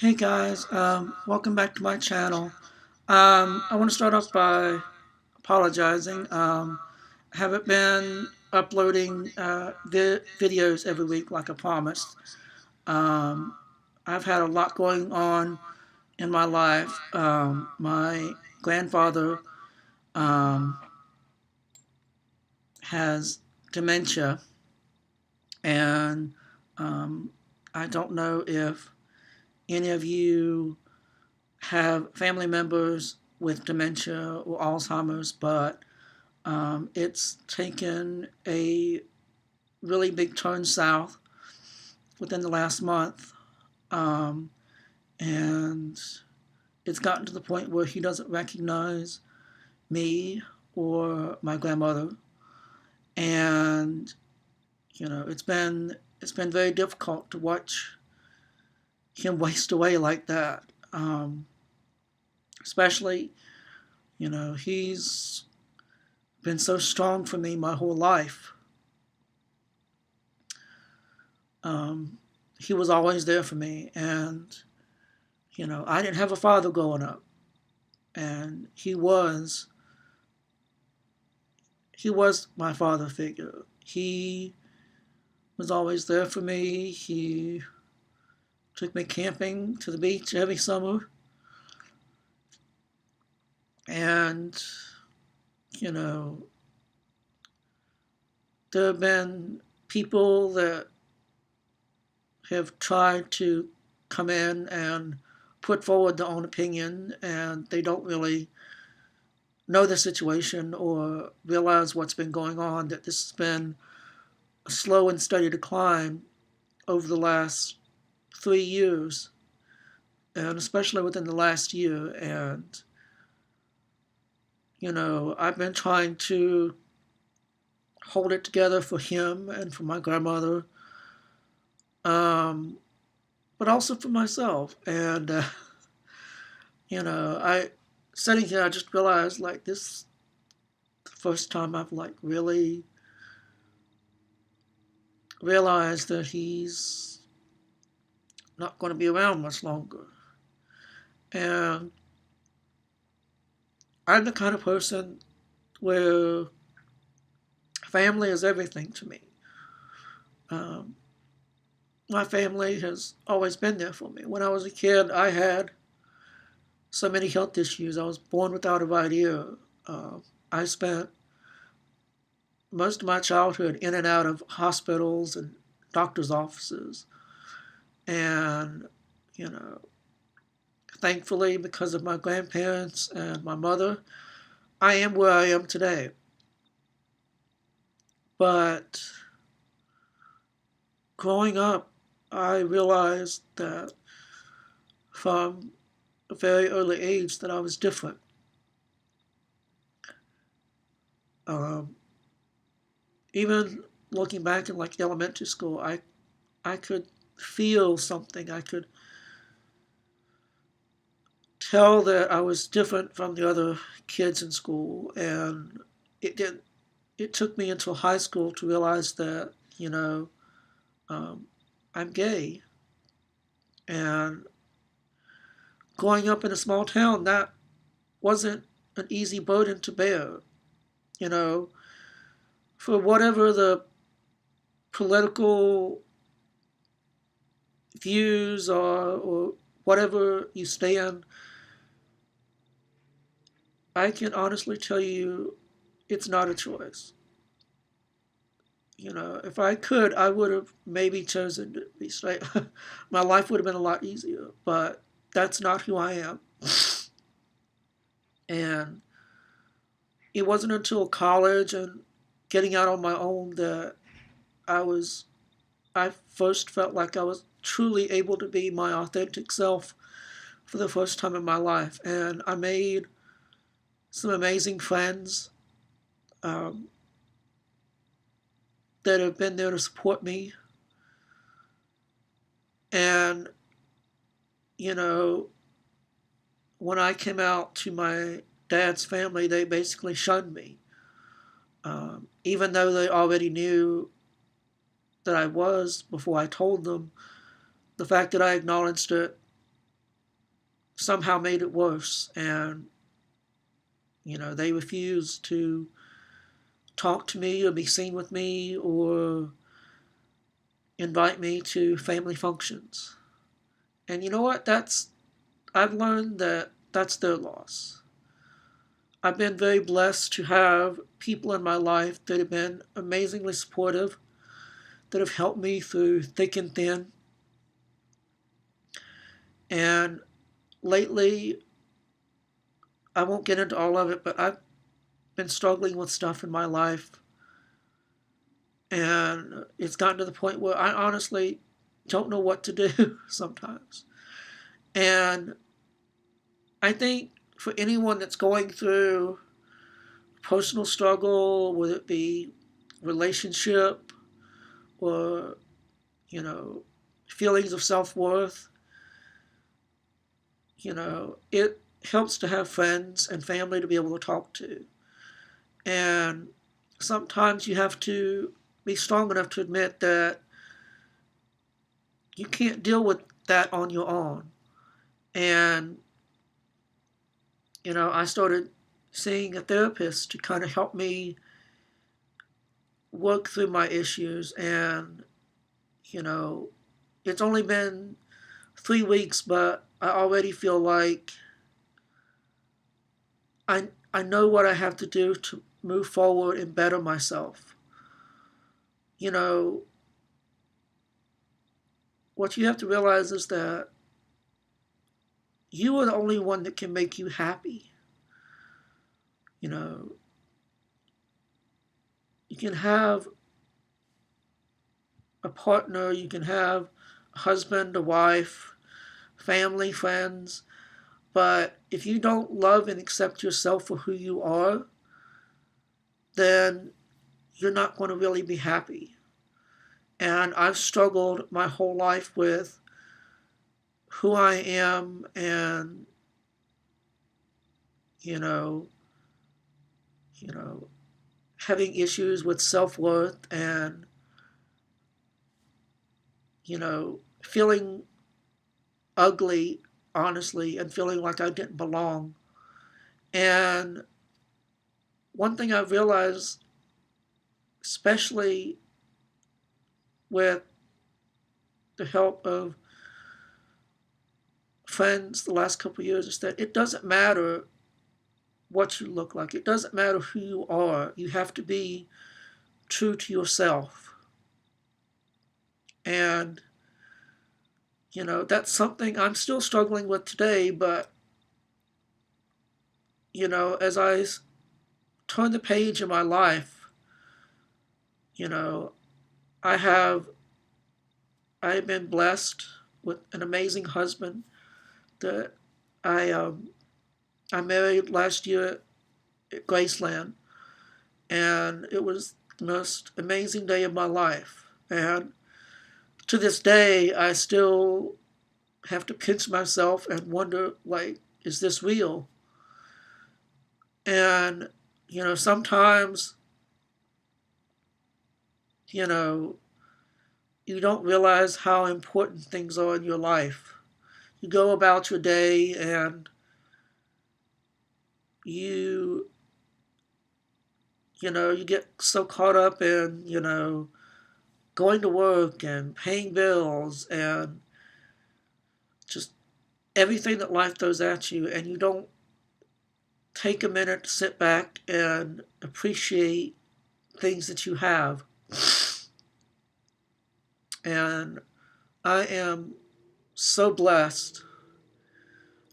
Hey guys, welcome back to my channel. I want to start off by apologizing. I haven't been uploading videos every week like I promised. Um, I've had a lot going on in my life. My grandfather um, has dementia, and um, I don't know if any of you have family members with dementia or Alzheimer's, but it's taken a really big turn south within the last month. Um, and it's gotten to the point where he doesn't recognize me or my grandmother. And, it's been very difficult to watch him waste away like that. Um, Especially, he's been so strong for me my whole life. Um, he was always there for me, and I didn't have a father growing up, and he was my father figure. He was always there for me. He took me camping to the beach every summer, and you know there have been people that have tried to come in and put forward their own opinion, and they don't really know the situation or realize what's been going on, that this has been a slow and steady decline over the last 3 years, and especially within the last year. And, I've been trying to hold it together for him and for my grandmother, um, but also for myself. And, I sitting here, I just realized like this the first time I've like really realized that he's not going to be around much longer. And I'm the kind of person where family is everything to me. Um, my family has always been there for me. When I was a kid, I had so many health issues. I was born without a right ear. I spent most of my childhood in and out of hospitals and doctor's offices. And, you know, thankfully, because of my grandparents and my mother, I am where I am today. But growing up, I realized that from a very early age that I was different. Um, Even looking back in like elementary school, I could feel something. I could tell that I was different from the other kids in school, and it did. It took me into high school to realize that um, I'm gay, and growing up in a small town, that wasn't an easy burden to bear. You know, for whatever the political views are or whatever you stand, I can honestly tell you it's not a choice. If I could, I would have maybe chosen to be straight. My life would have been a lot easier, but that's not who I am. And it wasn't until college and getting out on my own that I was I first felt like I was truly able to be my authentic self for the first time in my life. And I made some amazing friends um, that have been there to support me. And, you know, when I came out to my dad's family, they basically shunned me. Even though they already knew that I was before I told them, the fact that I acknowledged it somehow made it worse. And, they refused to talk to me or be seen with me or invite me to family functions. And you know what? I've learned that that's their loss. I've been very blessed to have people in my life that have been amazingly supportive, that have helped me through thick and thin. And lately, I won't get into all of it, but I've been struggling with stuff in my life. And it's gotten to the point where I honestly don't know what to do sometimes. And I think for anyone that's going through personal struggle, whether it be relationship or, you know, feelings of self worth, it helps to have friends and family to be able to talk to. And sometimes you have to be strong enough to admit that you can't deal with that on your own. And, I started seeing a therapist to kind of help me work through my issues. And, you know, it's only been 3 weeks, but I already feel like I know what I have to do to move forward and better myself. You know, what you have to realize is that you are the only one that can make you happy. You know, you can have a partner, you can have a husband, a wife, family, friends, but if you don't love and accept yourself for who you are, then you're not going to really be happy. And I've struggled my whole life with who I am and, you know, you know, having issues with self-worth and, feeling ugly, honestly, and feeling like I didn't belong. And one thing I've realized, especially with the help of friends the last couple of years, is that it doesn't matter what you look like. It doesn't matter who you are. You have to be true to yourself. And, that's something I'm still struggling with today, but, as I turn the page in my life, you know, I have I've been blessed with an amazing husband that I I married last year at Graceland, and it was the most amazing day of my life. And to this day, I still have to pinch myself and wonder, like, is this real? And sometimes you know you don't realize how important things are in your life. You go about your day and you you get so caught up in going to work and paying bills and just everything that life throws at you, and you don't take a minute to sit back and appreciate things that you have. And I am so blessed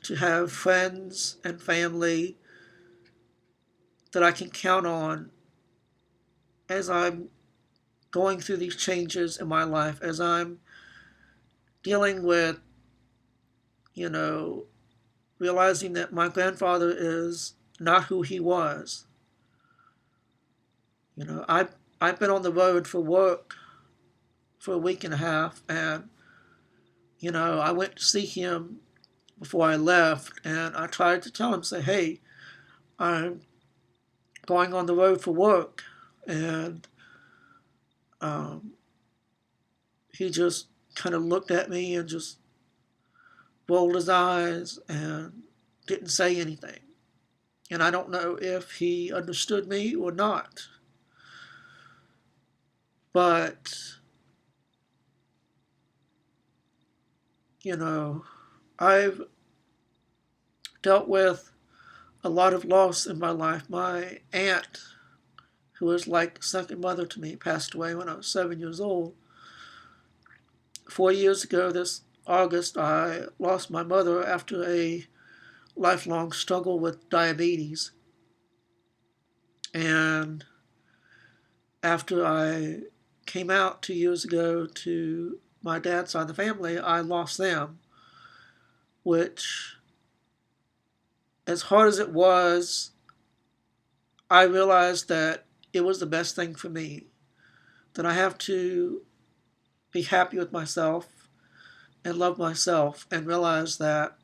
to have friends and family that I can count on as I'm going through these changes in my life, as I'm dealing with, you know, realizing that my grandfather is not who he was. I've been on the road for work for a week and a half, and I went to see him before I left, and I tried to tell him, say, hey, I'm going on the road for work, and he just kind of looked at me and just rolled his eyes and didn't say anything. And I don't know if he understood me or not. But, you know, I've dealt with a lot of loss in my life. My aunt, who was like second mother to me, passed away when I was 7 years old. 4 years ago, this August, I lost my mother after a lifelong struggle with diabetes. And after I came out 2 years ago to my dad's side of the family, I lost them, which, as hard as it was, I realized that it was the best thing for me, that I have to be happy with myself and love myself and realize that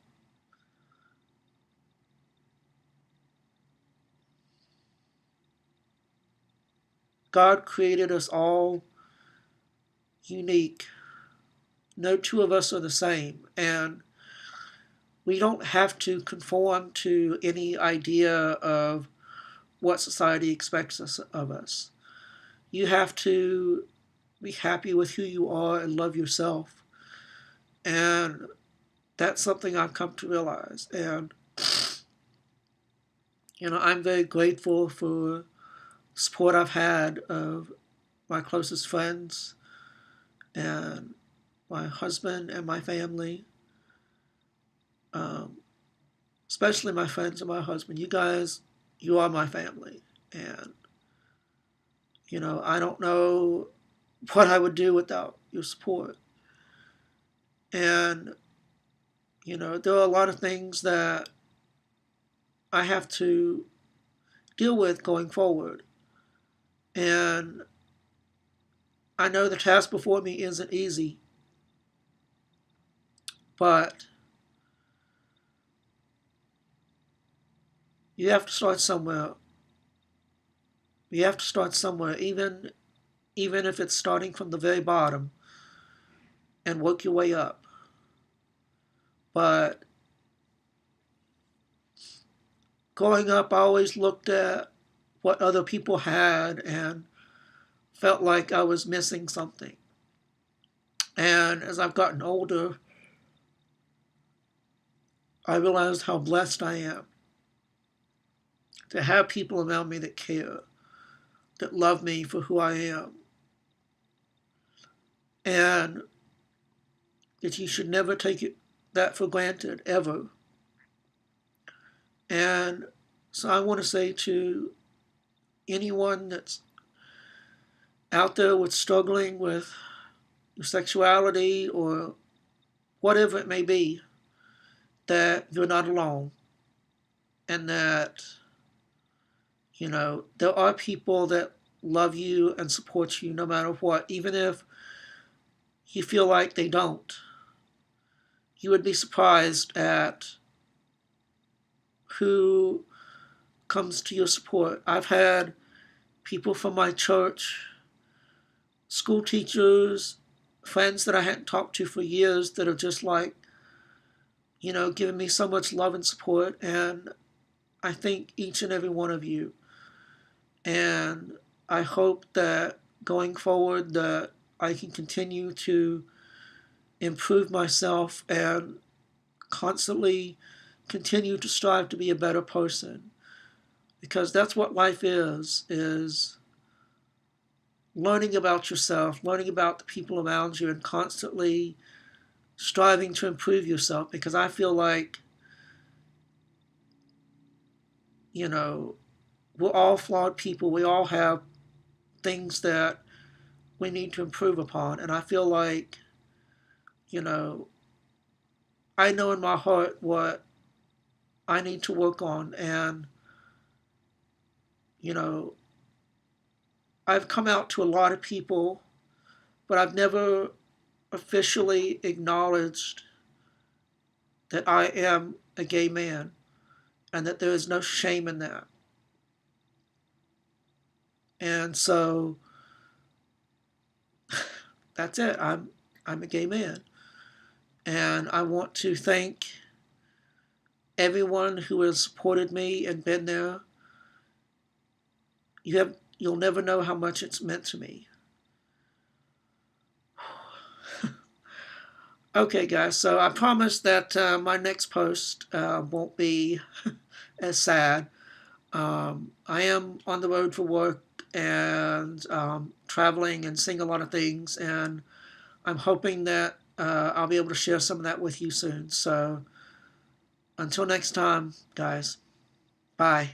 God created us all unique. No two of us are the same, and we don't have to conform to any idea of what society expects of us. You have to be happy with who you are and love yourself. And that's something I've come to realize. And, I'm very grateful for the support I've had of my closest friends and my husband and my family, um, especially my friends and my husband. You guys, you are my family. And, I don't know what I would do without your support. And, there are a lot of things that I have to deal with going forward. And I know the task before me isn't easy, but you have to start somewhere. You have to start somewhere, even if it's starting from the very bottom and work your way up. But growing up, I always looked at what other people had and felt like I was missing something. And as I've gotten older, I realized how blessed I am to have people around me that care, that love me for who I am, and that you should never take that for granted, ever. And so I want to say to anyone that's out there with struggling with sexuality or whatever it may be, that you're not alone, and that, there are people that love you and support you no matter what, even if you feel like they don't. You would be surprised at who comes to your support. I've had people from my church, school teachers, friends that I hadn't talked to for years that are just like, giving me so much love and support. And I thank each and every one of you. And I hope that going forward that I can continue to improve myself and constantly continue to strive to be a better person. Because that's what life is learning about yourself, learning about the people around you, and constantly striving to improve yourself. Because I feel like, we're all flawed people. We all have things that we need to improve upon. And I feel like, you know, I know in my heart what I need to work on. And, you know, I've come out to a lot of people, but I've never officially acknowledged that I am a gay man and that there is no shame in that. And so that's it. I'm a gay man. And I want to thank everyone who has supported me and been there. You'll never know how much it's meant to me. Okay, guys, so I promise that my next post won't be as sad. I am on the road for work and traveling and seeing a lot of things, and I'm hoping that I'll be able to share some of that with you soon. So until next time, guys, bye.